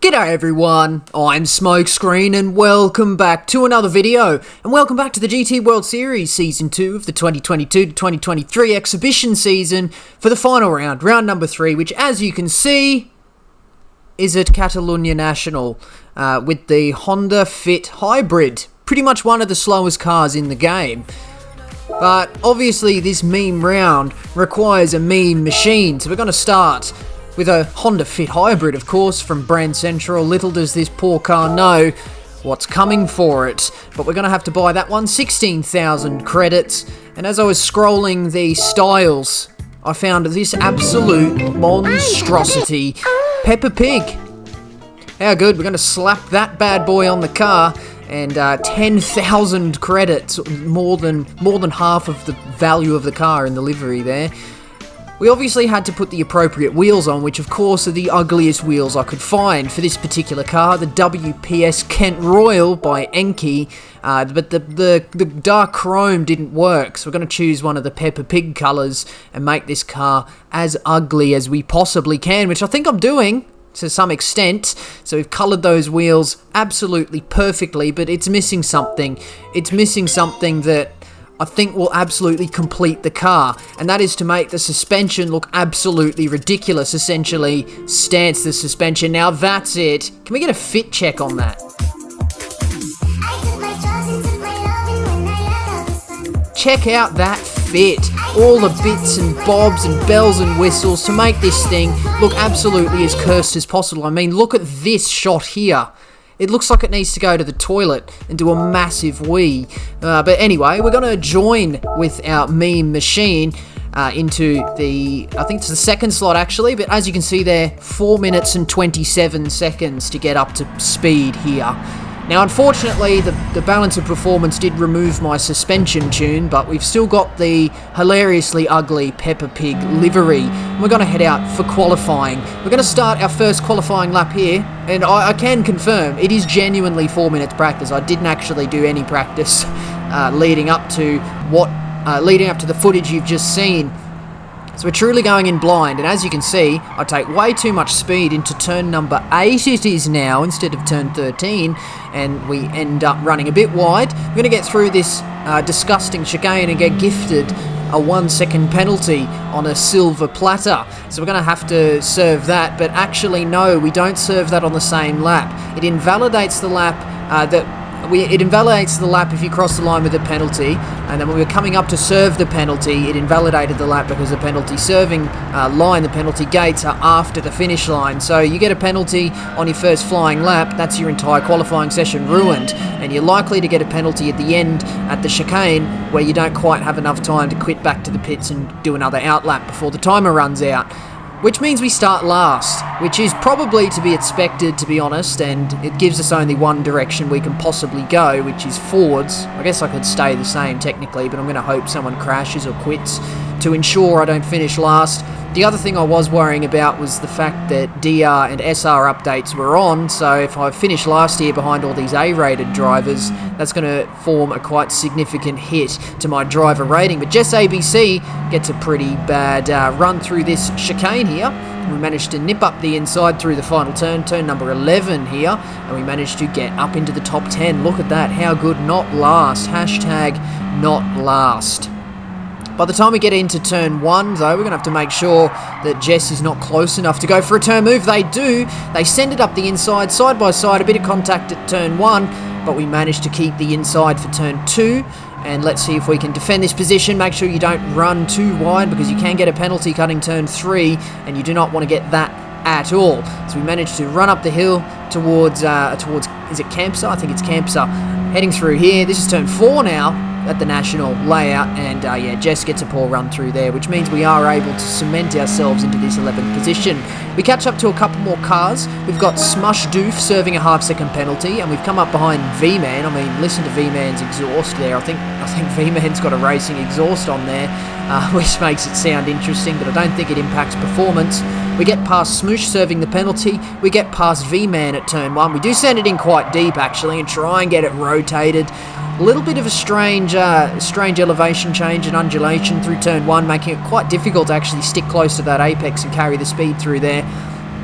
G'day everyone, I'm Smokescreen and welcome back to another video, and welcome back to the GT World Series Season 2 of the 2022-2023 exhibition season for the final round, round number 3, which as you can see is at Catalunya National with the Honda Fit Hybrid, pretty much one of the slowest cars in the game. But obviously this meme round requires a meme machine, so we're going to start with a Honda Fit Hybrid, of course, from Brand Central. Little does this poor car know what's coming for it. But we're going to have to buy that one, 16,000 credits. And as I was scrolling the styles, I found this absolute monstrosity. Peppa Pig. How good. We're going to slap that bad boy on the car. And 10,000 credits, more than half of the value of the car in the livery there. We obviously had to put the appropriate wheels on, which of course are the ugliest wheels I could find for this particular car, the WPS Kent Royal by Enki, but the dark chrome didn't work, so we're going to choose one of the Peppa Pig colours and make this car as ugly as we possibly can, which I think I'm doing to some extent. So we've coloured those wheels absolutely perfectly, but it's missing something. It's missing something that I think will absolutely complete the car, and that is to make the suspension look absolutely ridiculous, essentially stance the suspension. Now that's it. Can we get a fit check on that? Check out that fit. All the bits and bobs and bells and whistles to make this thing look absolutely as cursed as possible. I mean, look at this shot here. It looks like it needs to go to the toilet and do a massive wee. But anyway, we're going to join with our meme machine into the, I think it's the second slot actually, but as you can see there, 4 minutes and 27 seconds to get up to speed here. Now unfortunately, the balance of performance did remove my suspension tune, but we've still got the hilariously ugly Peppa Pig livery. We're going to head out for qualifying. We're going to start our first qualifying lap here, and I can confirm it is genuinely 4 minutes practice. I didn't actually do any practice leading up to the footage you've just seen. So we're truly going in blind, and as you can see, I take way too much speed into turn number 8 it is now, instead of turn 13, and we end up running a bit wide. We're going to get through this disgusting chicane and get gifted a 1 second penalty on a silver platter. So we're going to have to serve that, but actually no, we don't serve that on the same lap. It invalidates the lap it invalidates the lap if you cross the line with a penalty, and then when we were coming up to serve the penalty, it invalidated the lap because the penalty serving line, the penalty gates are after the finish line. So you get a penalty on your first flying lap, that's your entire qualifying session ruined, and you're likely to get a penalty at the end at the chicane where you don't quite have enough time to quit back to the pits and do another out lap before the timer runs out. Which means we start last, which is probably to be expected, to be honest, and it gives us only one direction we can possibly go, which is forwards. I guess I could stay the same technically, but I'm going to hope someone crashes or quits to ensure I don't finish last. The other thing I was worrying about was the fact that DR and SR updates were on, so if I finish last here behind all these A-rated drivers, that's going to form a quite significant hit to my driver rating. But Jess ABC gets a pretty bad run through this chicane here. We managed to nip up the inside through the final turn, turn number 11 here, and we managed to get up into the top 10. Look at that, how good, not last, hashtag not last. By the time we get into turn 1, though, we're going to have to make sure that Jess is not close enough to go for a turn move. They do. They send it up the inside, side by side, a bit of contact at turn 1, but we managed to keep the inside for turn 2. And let's see if we can defend this position. Make sure you don't run too wide because you can get a penalty cutting turn 3, and you do not want to get that at all. So we managed to run up the hill towards is it Campsa? I think it's Campsa. Heading through here. This is turn 4 now at the national layout, and yeah, Jess gets a poor run through there, which means we are able to cement ourselves into this 11th position. We catch up to a couple more cars. We've got Smush Doof serving a half-second penalty, and we've come up behind V-Man. I mean, listen to V-Man's exhaust there. I think V-Man's got a racing exhaust on there, which makes it sound interesting, but I don't think it impacts performance. We get past Smoosh serving the penalty. We get past V-Man at turn 1. We do send it in quite deep, actually, and try and get it rotated. A little bit of a strange elevation change and undulation through turn 1, making it quite difficult to actually stick close to that apex and carry the speed through there.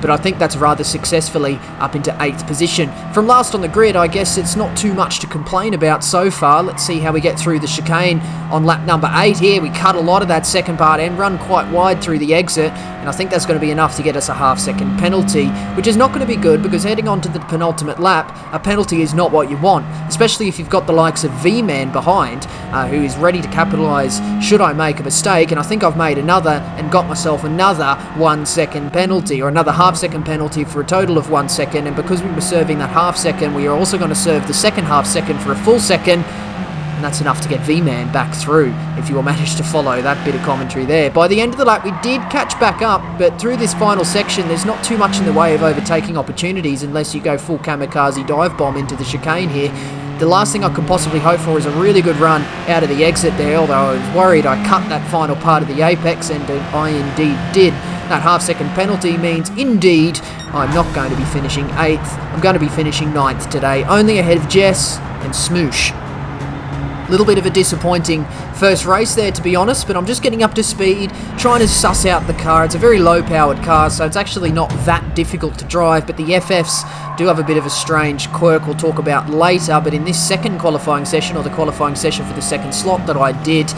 but I think that's rather successfully up into 8th position. From last on the grid, I guess it's not too much to complain about so far. Let's see how we get through the chicane on lap number 8 here. We cut a lot of that second part and run quite wide through the exit, and I think that's going to be enough to get us a half-second penalty, which is not going to be good because heading on to the penultimate lap, a penalty is not what you want, especially if you've got the likes of V-Man behind, who is ready to capitalise should I make a mistake, and I think I've made another and got myself another 1 second penalty, or another half-second penalty for a total of 1 second, and because we were serving that half-second, we are also going to serve the second half-second for a full second, and that's enough to get V-Man back through, if you will manage to follow that bit of commentary there. By the end of the lap, we did catch back up, but through this final section, there's not too much in the way of overtaking opportunities unless you go full kamikaze dive bomb into the chicane here. The last thing I could possibly hope for is a really good run out of the exit there, although I was worried I cut that final part of the apex, and I indeed did. That half-second penalty means, indeed, I'm not going to be finishing 8th. I'm going to be finishing 9th today, only ahead of Jess and Smoosh. Little bit of a disappointing first race there, to be honest, but I'm just getting up to speed, trying to suss out the car. It's a very low-powered car, so it's actually not that difficult to drive, but the FFs do have a bit of a strange quirk we'll talk about later. But in this second qualifying session, or the qualifying session for the second slot that I did,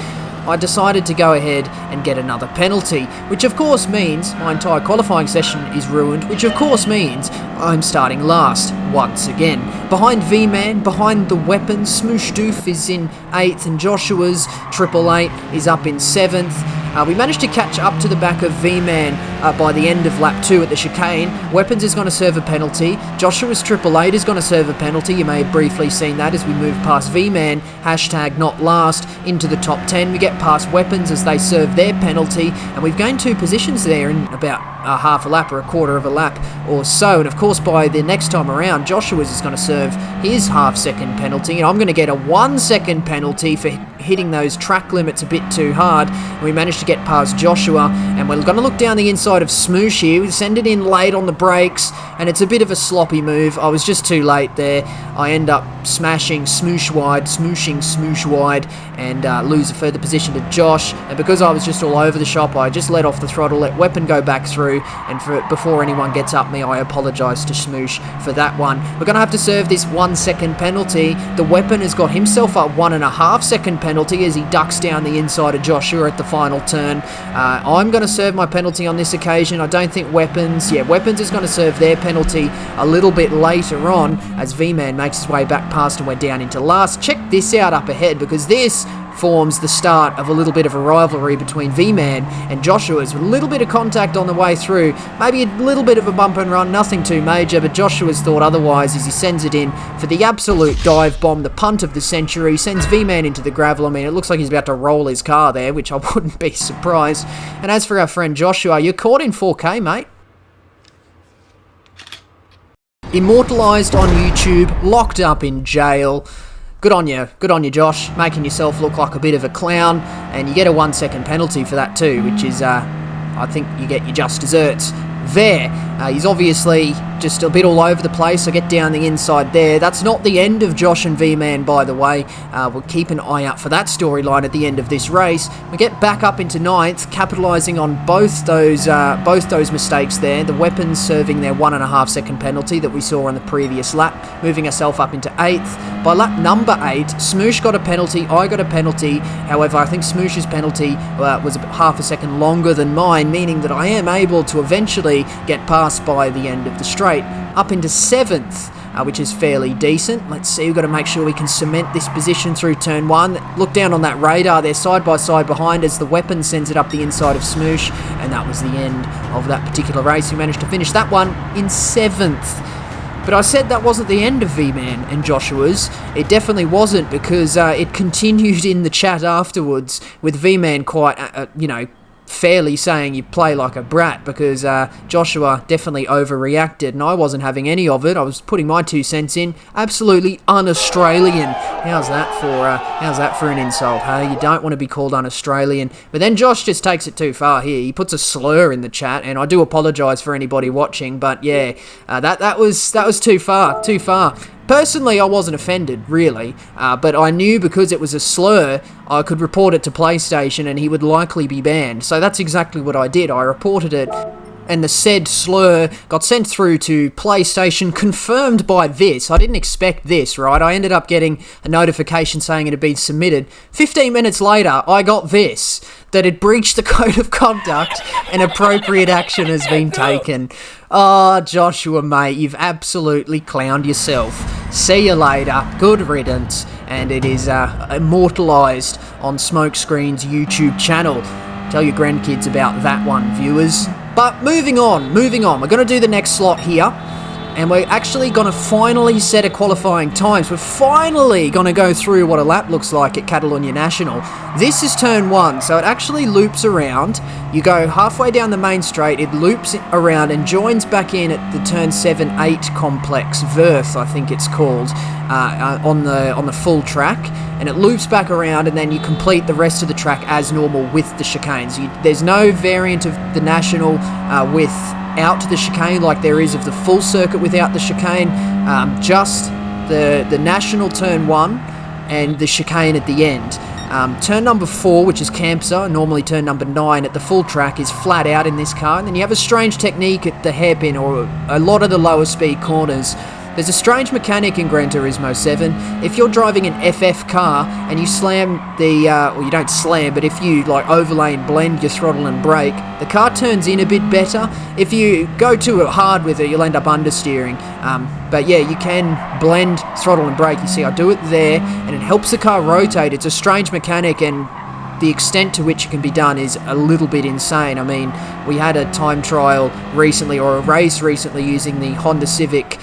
I decided to go ahead and get another penalty, which of course means my entire qualifying session is ruined, which of course means I'm starting last once again. Behind V-Man, behind the weapons, Smoosh Doof is in 8th and Joshua's 888 is up in 7th. We managed to catch up to the back of V-Man by the end of lap 2 at the chicane. Weapons is going to serve a penalty. Joshua's 888 is going to serve a penalty. You may have briefly seen that as we move past V-Man, hashtag not last, into the top 10. We get past Weapons as they serve their penalty, and we've gained 2 positions there in about half a lap or a quarter of a lap or so. And of course, by the next time around, Joshua's is going to serve his half-second penalty, and I'm going to get a 1 second penalty for hitting those track limits a bit too hard. And we managed to get past Joshua, and we're going to look down the inside of Smoosh here. We send it in late on the brakes, and it's a bit of a sloppy move. I was just too late there. I end up smashing Smoosh wide, smooshing Smoosh wide, and lose a further position to Josh. And because I was just all over the shop, I just let off the throttle, let Weapon go back through, and before anyone gets up me, I apologise to Smoosh for that one. We're going to have to serve this 1 second penalty. The Weapon has got himself a 1.5 second penalty as he ducks down the inside of Joshua at the final turn. I'm going to serve my penalty on this occasion. I don't think Weapons is going to serve their penalty a little bit later on as V-Man makes his way back past and we're down into last. Check this out up ahead, because this forms the start of a little bit of a rivalry between V-Man and Joshua's, with a little bit of contact on the way through, maybe a little bit of a bump and run, nothing too major, but Joshua's thought otherwise as he sends it in for the absolute dive bomb, the punt of the century, sends V-Man into the gravel. I mean, it looks like he's about to roll his car there, which I wouldn't be surprised. And as for our friend Joshua, you're caught in 4K, mate. Immortalised on YouTube, locked up in jail. Good on you, Josh, making yourself look like a bit of a clown, and you get a 1 second penalty for that too, which is, I think you get your just desserts there. He's obviously just a bit all over the place, so get down the inside there. That's not the end of Josh and V-Man, by the way. We'll keep an eye out for that storyline at the end of this race. We get back up into 9th, capitalising on both those mistakes there. The Weapons serving their 1.5 second penalty that we saw on the previous lap, moving ourselves up into 8th. By lap number 8, Smoosh got a penalty, I got a penalty. However, I think Smoosh's penalty was half a second longer than mine, meaning that I am able to eventually get past by the end of the straight, up into 7th, which is fairly decent. Let's see, we've got to make sure we can cement this position through turn 1. Look down on that radar, they're side by side behind as the Weapon sends it up the inside of Smoosh, and that was the end of that particular race. We managed to finish that one in 7th. But I said that wasn't the end of V-Man and Joshua's. It definitely wasn't, because it continued in the chat afterwards with V-Man quite, fairly saying you play like a brat, because Joshua definitely overreacted and I wasn't having any of it. I was putting my 2 cents in. Absolutely un-Australian. How's that for an insult, hey? You don't want to be called un-Australian. But then Josh just takes it too far here. He puts a slur in the chat, and I do apologise for anybody watching, but yeah, that was too far. Personally, I wasn't offended, really, but I knew because it was a slur, I could report it to PlayStation and he would likely be banned. So that's exactly what I did. I reported it and the said slur got sent through to PlayStation, confirmed by this. I didn't expect this, right? I ended up getting a notification saying it had been submitted. 15 minutes later, I got this, that it breached the code of conduct and appropriate action has been taken. Oh, Joshua, mate, you've absolutely clowned yourself. See you later. Good riddance. And it is immortalised on Smokescreen's YouTube channel. Tell your grandkids about that one, viewers. But moving on. We're going to do the next slot here. And we're actually going to finally set a qualifying times. We're finally going to go through what a lap looks like at Catalunya National. This is turn 1, so it actually loops around. You go halfway down the main straight, it loops around and joins back in at the turn 7-8 complex, Wraith, I think it's called, on the full track. And it loops back around, and then you complete the rest of the track as normal with the chicanes. There's no variant of the National without the chicane like there is of the full circuit without the chicane. Just the National turn 1 and the chicane at the end. Turn number 4, which is Campsa, normally turn number 9 at the full track, is flat out in this car. And then you have a strange technique at the hairpin or a lot of the lower speed corners. There's a strange mechanic in Gran Turismo 7. If you're driving an FF car and you slam well, you don't slam, but if you like overlay and blend your throttle and brake, the car turns in a bit better. If you go too hard with it, you'll end up understeering. But yeah, you can blend throttle and brake. You see, I do it there, and it helps the car rotate. It's a strange mechanic, and the extent to which it can be done is a little bit insane. I mean, we had a time trial recently, or a race recently, using the Honda Civic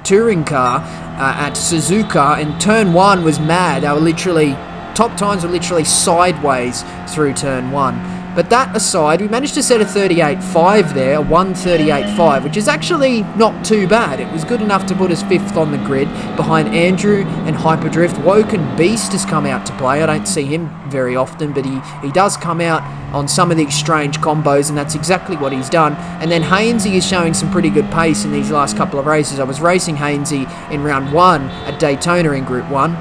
touring car at Suzuka, and turn 1 was mad. They were literally, top times were literally sideways through turn 1. But that aside, we managed to set a 38.5 there, a 1:38.5, which is actually not too bad. It was good enough to put us 5th on the grid, behind Andrew and Hyperdrift. Woken Beast has come out to play. I don't see him very often, but he does come out on some of these strange combos, and that's exactly what he's done. And then Hainsey is showing some pretty good pace in these last couple of races. I was racing Hainsey in round 1 at Daytona in Group 1,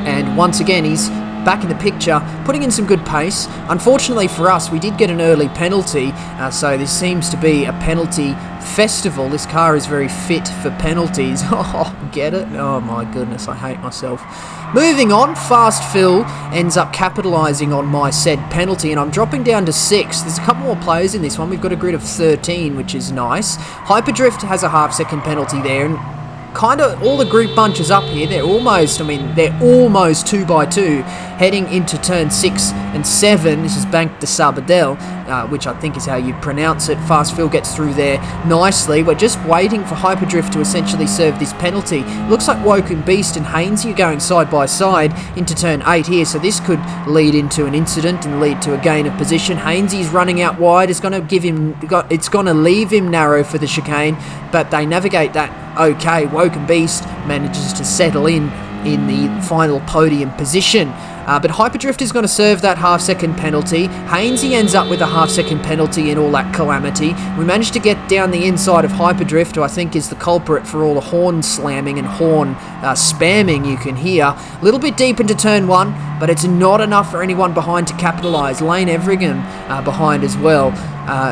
and once again he's back in the picture, putting in some good pace. Unfortunately for us, we did get an early penalty, so this seems to be a penalty festival. This car is very fit for penalties. Oh, get it? Oh my goodness, I hate myself. Moving on, Fast Phil ends up capitalising on my said penalty, and I'm dropping down to 6th. There's a couple more players in this one. We've got a grid of 13, which is nice. Hyperdrift has a half-second penalty there, and kind of all the group bunches up here. They're almost 2x2 heading into turn 6 and 7. This is Bank de Sabadell, which I think is how you pronounce it. Fast Phil gets through there nicely. We're just waiting for Hyperdrift to essentially serve this penalty. Looks like Woken Beast and Hainsey are going side by side into turn 8 here, so this could lead into an incident and lead to a gain of position. Hainsey's running out wide. It's going to leave him narrow for the chicane, but they navigate that okay. Woken Beast manages to settle in the final podium position. But Hyperdrift is going to serve that half-second penalty. Hainsey ends up with a half-second penalty in all that calamity. We managed to get down the inside of Hyperdrift, who I think is the culprit for all the horn slamming and horn spamming you can hear. A little bit deep into turn 1, but it's not enough for anyone behind to capitalise. Lane Everingham behind as well,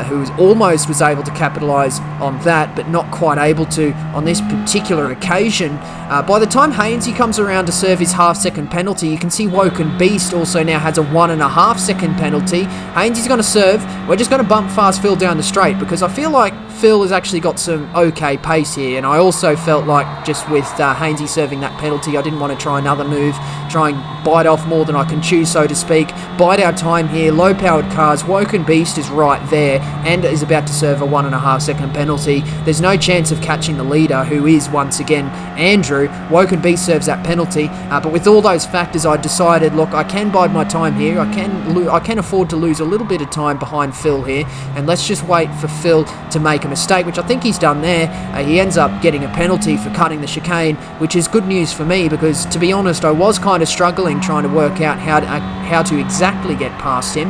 who almost was able to capitalise on that, but not quite able to on this particular occasion. By the time Hainsey comes around to serve his half-second penalty, you can see Woken Beast also now has a 1.5 second penalty. Hainsey's going to serve. We're just going to bump Fast Phil down the straight, because I feel like Phil has actually got some okay pace here, and I also felt like just with Hainsey serving that penalty, I didn't want to try another move, try and bite off more than I can chew, so to speak. Bide our time here. Low-powered cars. Woken Beast is right there and is about to serve a 1.5 second penalty. There's no chance of catching the leader, who is once again Andrew. Woken Beast serves that penalty, but with all those factors, I decided, look, I can bide my time here. I can afford to lose a little bit of time behind Phil here, and let's just wait for Phil to make a mistake, which I think he's done there. He ends up getting a penalty for cutting the chicane, which is good news for me, because to be honest, I was kind of struggling trying to work out how to exactly get past him.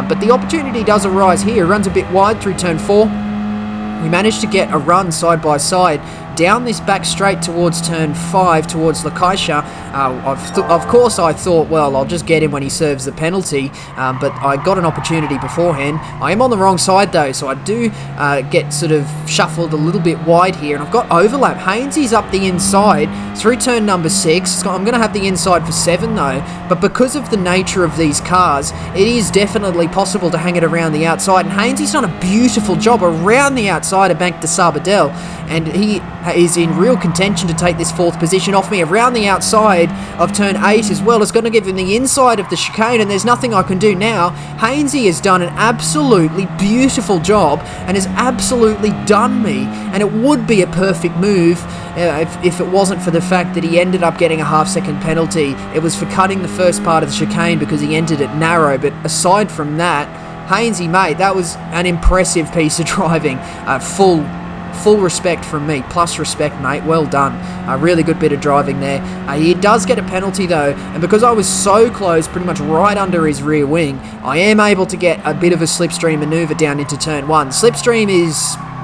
But the opportunity does arise here. Runs a bit wide through turn 4. We managed to get a run side by side down this back straight towards turn 5, towards ᵍᵉᵈᵈᵗ. Of course, I thought, well, I'll just get him when he serves the penalty, but I got an opportunity beforehand. I am on the wrong side, though, so I do get sort of shuffled a little bit wide here, and I've got overlap. Hainsey's up the inside through turn number 6. I'm going to have the inside for 7, though, but because of the nature of these cars, it is definitely possible to hang it around the outside, and Hainsey's done a beautiful job around the outside of Bank de Sabadell, and he is in real contention to take this 4th position off me around the outside of turn 8 as well. It's going to give him the inside of the chicane, and there's nothing I can do now. Hainsey has done an absolutely beautiful job and has absolutely done me, and it would be a perfect move if it wasn't for the fact that he ended up getting a half-second penalty. It was for cutting the first part of the chicane because he entered it narrow, but aside from that, Hainsey, mate, that was an impressive piece of driving. Full respect from me, plus respect, mate. Well done. A really good bit of driving there. He does get a penalty, though, and because I was so close, pretty much right under his rear wing, I am able to get a bit of a slipstream manoeuvre down into turn 1. Slipstream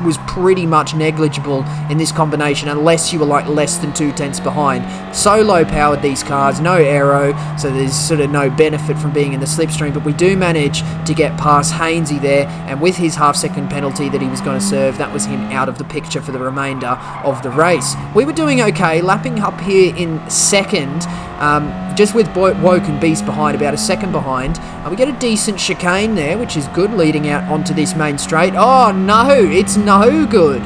was pretty much negligible in this combination unless you were like less than 2/10 behind. So low powered these cars, no aero, so there's sort of no benefit from being in the slipstream, but we do manage to get past Hainsey there, and with his half-second penalty that he was going to serve, that was him out of the picture for the remainder of the race. We were doing okay, lapping up here in 2nd, just with Woken Beast behind, about a 2nd behind. We get a decent chicane there, which is good, leading out onto this main straight. Oh no, it's no good.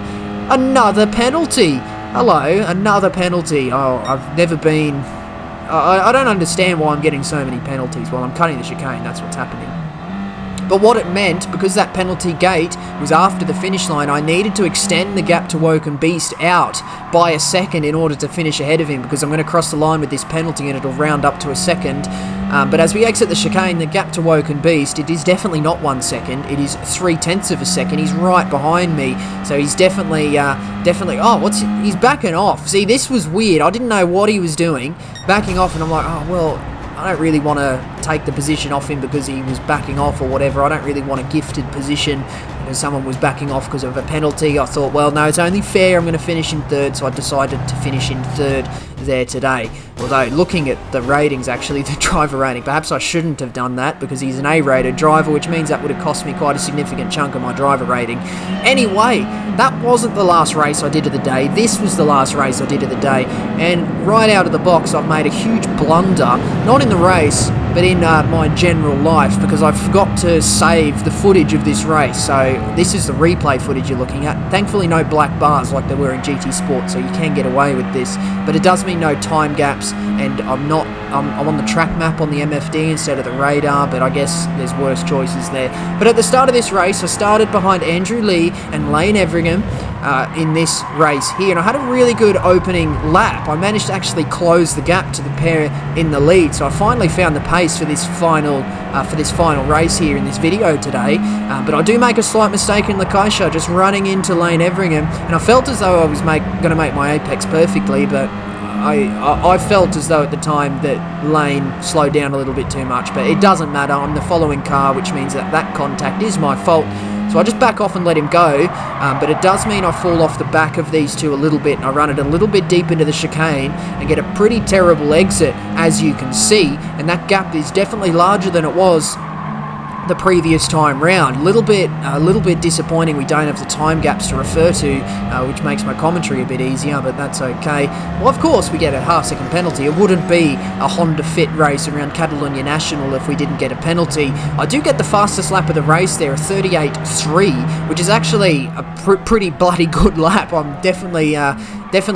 Another penalty. Hello, another penalty. Oh, I've never been... I don't understand why I'm getting so many penalties while I'm cutting the chicane. That's what's happening. But what it meant, because that penalty gate was after the finish line, I needed to extend the gap to Woken Beast out by a 2nd in order to finish ahead of him, because I'm going to cross the line with this penalty and it'll round up to a 2nd. But as we exit the chicane, the gap to Woken Beast, it is definitely not 1 second, it is 0.3 of a second. He's right behind me, so he's definitely, he's backing off. See, this was weird. I didn't know what he was doing, backing off, and I'm like, oh, well, I don't really want to take the position off him because he was backing off or whatever. I don't really want a gifted position because someone was backing off because of a penalty. I thought, well, no, it's only fair. I'm going to finish in 3rd, so I decided to finish in 3rd there today. Although, looking at the ratings, actually, the driver rating, perhaps I shouldn't have done that because he's an A-rated driver, which means that would have cost me quite a significant chunk of my driver rating. Anyway, that wasn't the last race I did of the day. This was the last race I did of the day. And right out of the box, I've made a huge blunder, not in the race, but in my general life, because I forgot to save the footage of this race. So this is the replay footage you're looking at. Thankfully no black bars like there were in GT Sport, so you can get away with this, but it does mean no time gaps, and I'm on the track map on the MFD instead of the radar, but I guess there's worse choices there. But at the start of this race, I started behind Andrew Lee and ᵍᵉᵈᵈᵗ in this race here, and I had a really good opening lap. I managed to actually close the gap to the pair in the lead, so I finally found the pace for this final race here in this video today. But I do make a slight mistake in ᵍᵉᵈᵗ, just running into ᵍᵉᵈᵉ, and I felt as though I was going to make my apex perfectly, but I felt as though at the time that Lane slowed down a little bit too much, but it doesn't matter. I'm the following car, which means that contact is my fault. So I just back off and let him go, but it does mean I fall off the back of these two a little bit, and I run it a little bit deep into the chicane and get a pretty terrible exit, as you can see, and that gap is definitely larger than it was the previous time round. A little bit disappointing we don't have the time gaps to refer to, which makes my commentary a bit easier, but that's okay. Well, of course, we get a half-second penalty. It wouldn't be a Honda Fit race around Catalunya National if we didn't get a penalty. I do get the fastest lap of the race there, a 38.3, which is actually a pretty bloody good lap. I'm definitely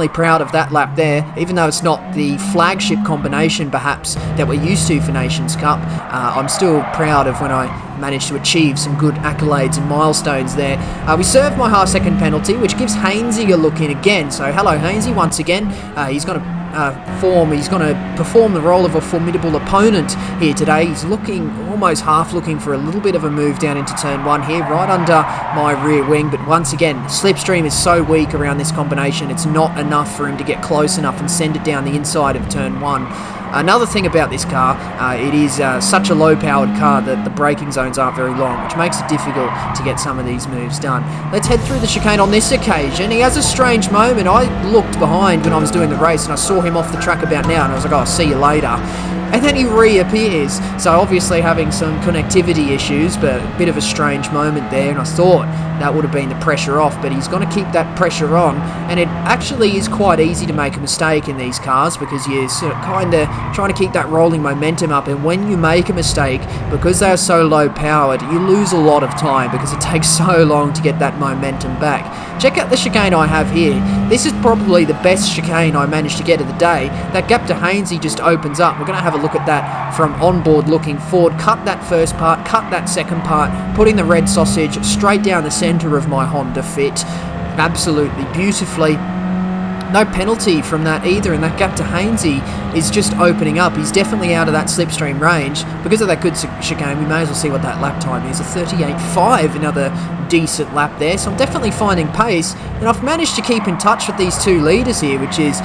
proud of that lap there, even though it's not the flagship combination perhaps that we're used to for Nations Cup. I'm still proud of when I managed to achieve some good accolades and milestones there. We served my half-second penalty, which gives Hainsey a look in again. So hello Hainsey once again. He's going to perform the role of a formidable opponent here today. He's almost half looking for a little bit of a move down into turn 1 here, right under my rear wing, but once again, slipstream is so weak around this combination, it's not enough for him to get close enough and send it down the inside of turn 1. Another thing about this car, it is such a low-powered car that the braking zones aren't very long, which makes it difficult to get some of these moves done. Let's head through the chicane on this occasion. He has a strange moment. I looked behind when I was doing the race, and I saw him off the track about now, and I was like, oh, I'll see you later. And then he reappears, so obviously having some connectivity issues, but a bit of a strange moment there, and I thought that would have been the pressure off, but he's going to keep that pressure on, and it actually is quite easy to make a mistake in these cars, because you're sort of kind of trying to keep that rolling momentum up, and when you make a mistake, because they are so low powered, you lose a lot of time, because it takes so long to get that momentum back. Check out the chicane I have here. This is probably the best chicane I managed to get of the day. That gap to Hainsey just opens up. We're going to have a look at that from onboard looking forward. Cut that first part, cut that second part, putting the red sausage straight down the centre of my Honda Fit. Absolutely beautifully. No penalty from that either, and that gap to Hainsey is just opening up. He's definitely out of that slipstream range. Because of that good chicane, we may as well see what that lap time is. A 38.5, another decent lap there. So I'm definitely finding pace, and I've managed to keep in touch with these two leaders here, which is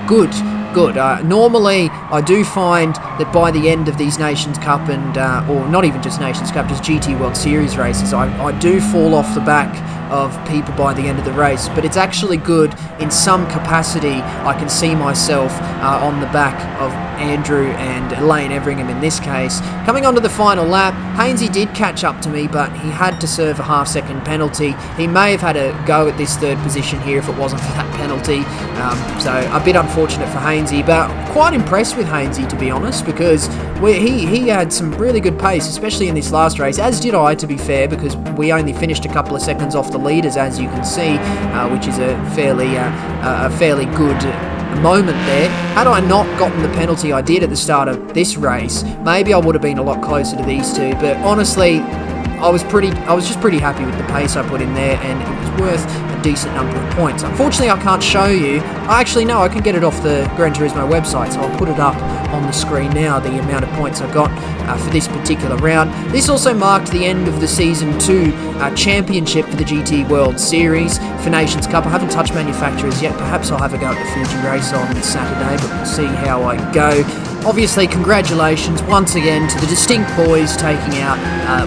good. Normally, I do find that by the end of these Nations Cup and, or not even just Nations Cup, just GT World Series races, I do fall off the back of people by the end of the race, but it's actually good in some capacity. I can see myself on the back of Andrew and ᵍᵉᵉᵉ in this case. Coming onto the final lap, Hainsey did catch up to me, but he had to serve a half-second penalty. He may have had a go at this third position here if it wasn't for that penalty, so a bit unfortunate for Hainsey, but quite impressed with Hainsey, to be honest, because he had some really good pace, especially in this last race, as did I, to be fair, because we only finished a couple of seconds off the leaders, as you can see, which is a fairly good moment there. Had I not gotten the penalty I did at the start of this race, maybe I would have been a lot closer to these two, but honestly, I was just pretty happy with the pace I put in there, and it was worth a decent number of points. Unfortunately, I can't show you. Actually, no, I can get it off the Gran Turismo website, so I'll put it up on the screen now, the amount of points I got for this particular round. This also marked the end of the Season 2 championship for the GT World Series for Nations Cup. I haven't touched manufacturers yet. Perhaps I'll have a go at the Fuji race on Saturday, but we'll see how I go. Obviously, congratulations once again to the Distinct boys taking out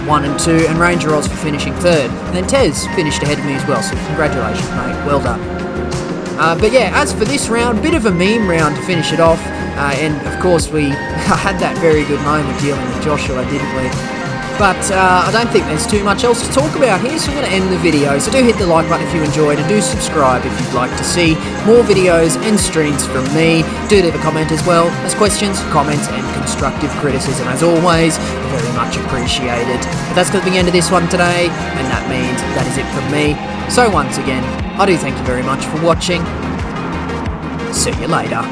1 and 2, and Ranger Oz for finishing 3rd. And then Tez finished ahead of me as well, so congratulations, mate. Well done. But yeah, as for this round, bit of a meme round to finish it off. And of course, we had that very good moment dealing with Joshua, didn't we? But I don't think there's too much else to talk about here, so I'm going to end the video. So do hit the like button if you enjoyed, and do subscribe if you'd like to see more videos and streams from me. Do leave a comment as well, as questions, comments, and constructive criticism, as always, very much appreciated. But that's going to be the end of this one today, and that means that is it from me. So once again, I do thank you very much for watching. See you later.